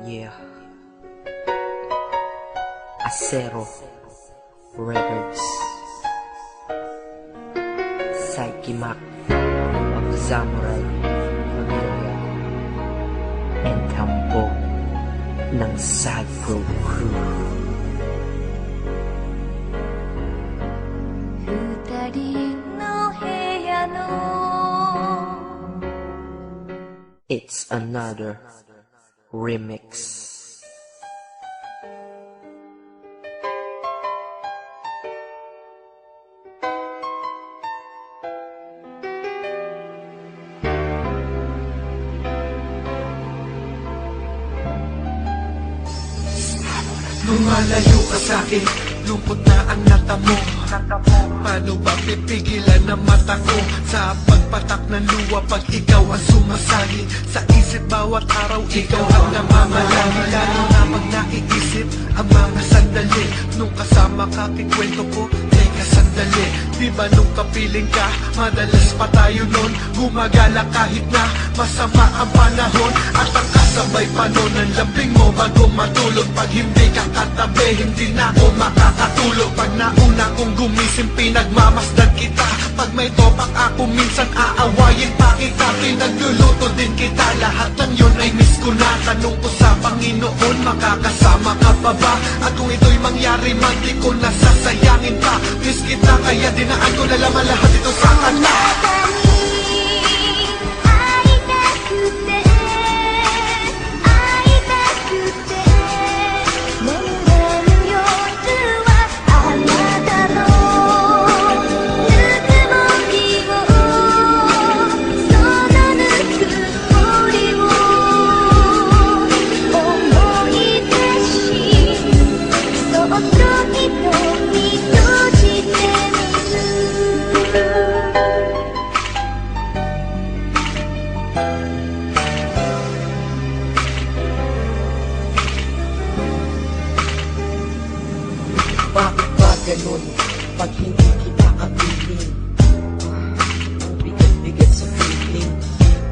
Yeah. Acero Records. Psyche Mac of the Samurai Familia and Tambog ng Sad Pro Crew. It's another remix. Lumalayo ka sa'kin, lungkot na ang natamo. Paano ba pipigilan ang mata ko sa pagpatak ng luwa pag ikaw ang sumasali? Sa isip bawat araw ikaw ang namamalagi. Lalo na pag naiisip ang mga sandali nung kasama ka, kikwento ko, teka sandali. Di ba nung kapiling ka, madalas pa tayo nun gumagala kahit na masama ang panahon. At ang kasabay pa nun ang lambing mo bago matulog. Pag hindi ka katabi, hindi na ako makakatulog. Pag nauna kong gumising, pinagmamasdan kita. Pag may topak ako, minsan aawayin pa kita. Pinagluluto din kita, lahat ng yun ay miss ko na. Tanong ko sa Panginoon, makakasama ka pa ba? At kung ito'y mangyari man, di ko nasasayangin pa. Miss kita, kaya dinaan ko na laman lahat ito sa kanta. Bakit ba ganun pag hindi kita kapiling? Ang bigat-bigat sa feeling.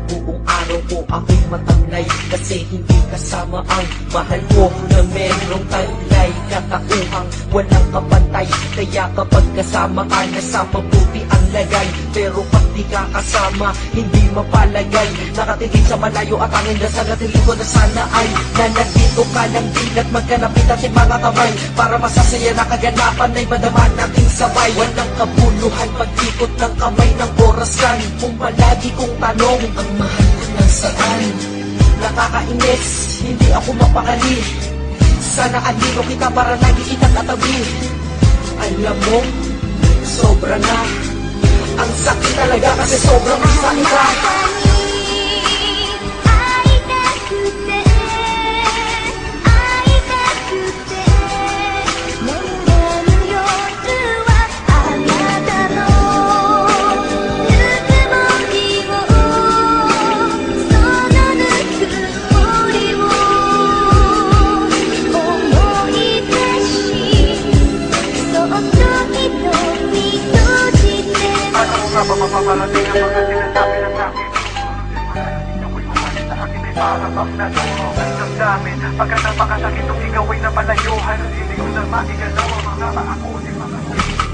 Buong araw ko ako'y matamlay kasi hindi kasama ang mahal ko na merong taglay. Katauhang walang kapantay, kaya kapag kasama ka nasa mabuti ang lagay. Pero pag di ka kasama, hindi mapalagay. Nakatingin sa malayo at ang dasal at ko na sana ay nanandito ka ng dilat, magkanapit ating mga kamay para masasaya na kaganapan ay madaman nating sabay. Walang kabuluhan pag-ikot ng kamay ng oras kan. Kung palagi kong tanong ang mahal ko nasaan, nakakainis, hindi ako mapakali. Sana andito kita para lagi kitang katabi. Alam mo, sobra na ang sakit talaga kasi sobrang sakit ka. Mapapaparating ang mga sinasabi ng akin. Ako'y kumali sa akin ay para bang naturo ang damdamin. Pagkat napakasakit nung ikaw ay napalayo, halos hindi ko na maigalaw ang mga maakunin.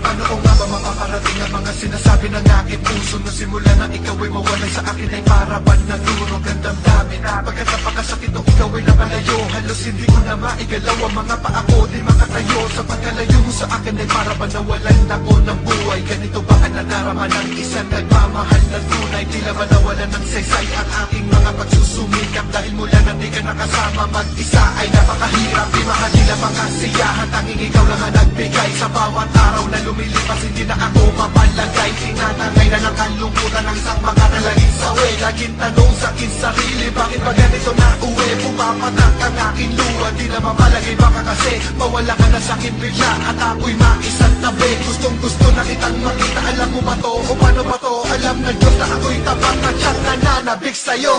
Ano ko nga ba mapaparating ang mga sinasabi ng akin puso? Na simula na ikaw ay mawalan sa akin ay para bang naturo ang damdamin. Pagkat napakasakit nung ikaw ay napalayo, halos hindi ko na maigalaw ang mga paako. Di makatayo sa pagkalayo mo sa akin ay para bang nawalan ako ng buhay. Ganito ba ang nadarama ng isang nagmamahal na tunay? Tila ba nawalan ng saysay ang aking mga pagsusumikap? Dahil mula na di ka nakasama, mag-isa ay napakahirap. Di mahalila makasiyahan, tanging ikaw lang ang nagbigay. Sa bawat araw na lumilipas, hindi na ako mapalagay. Tinatangay na ng kalungkutan ng isang mga nalaging sawi. Laging tanong sa aking sarili, bakit ba ganito na uwi? Pumapatak ang aking luha, di na mapalagay. Baka kasi mawala ka na sa akin bigla at ako'y maisang tabi. Gustong gusto na kitang makita, alam mo ba to o paano ba to? Alam ng Diyos na ako'y tapat na tiyak nananabik sa'yo.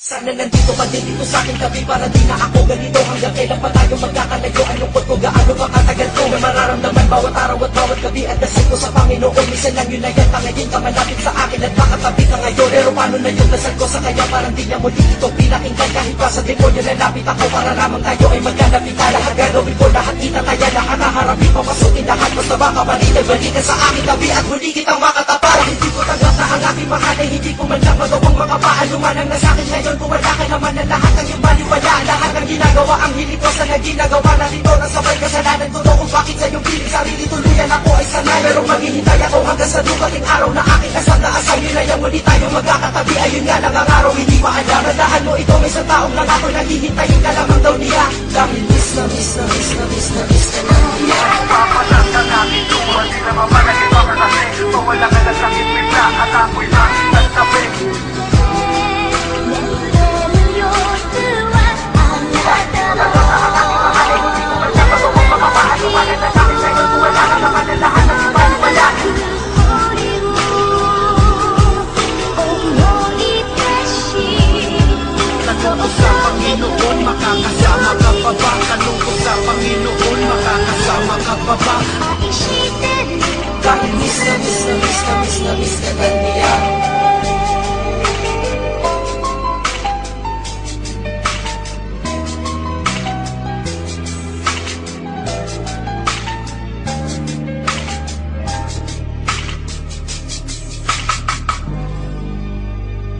Sana nandito ka din dito sa aking tabi para di na ako ganito. Hanggang kailan pa tayo magkakalayo? Ang lungkot ko gaano pa katagal ko na mararamdaman bawat araw at bawat gabi. At dasal ko sa Panginoon, minsan lang yun na yan. Tangayin ka malapit sa akin at makatabi ka ngayon. Pero paano na yung dasal ko sa kanya parang di niya muli ito pinakinggan. Kahit pa sa demonyo lalapit ako para lamang tayo ay magkalapitan. Lahat gagawin ko, lahat kita kaya nakakaharapin. Papasukin lahat basta baka balikan. Balikan sa aking tabi at muli kitang makatapat. Hindi ko tanggap na ang aking mahal ay hindi ko man lang magawang makapaaluman ang nasa akin ngayon. Kung wala ka naman na lahat ng iyong baliwala. Lahat ng ginagawa ang hilig ko sa ginagawa na rito. Nasabay kasalanan ko to kung bakit sa iyong piling sarili tuluyan ako ay sanay. Pero maghihintay ako hanggang sa dumating araw na aking kasandaasan. Yun na yung muli tayo magkakatabi. Ayun nga lang ang araw hindi maalam. Nandahan mo ito may isang taong lang ako naghihintayin ka lamang daw niya. Dahil miss na ka lang niya. Papalag ka natin kung hindi na mamalagay pa kasi mawala ka na sakit bigla at ako'y lang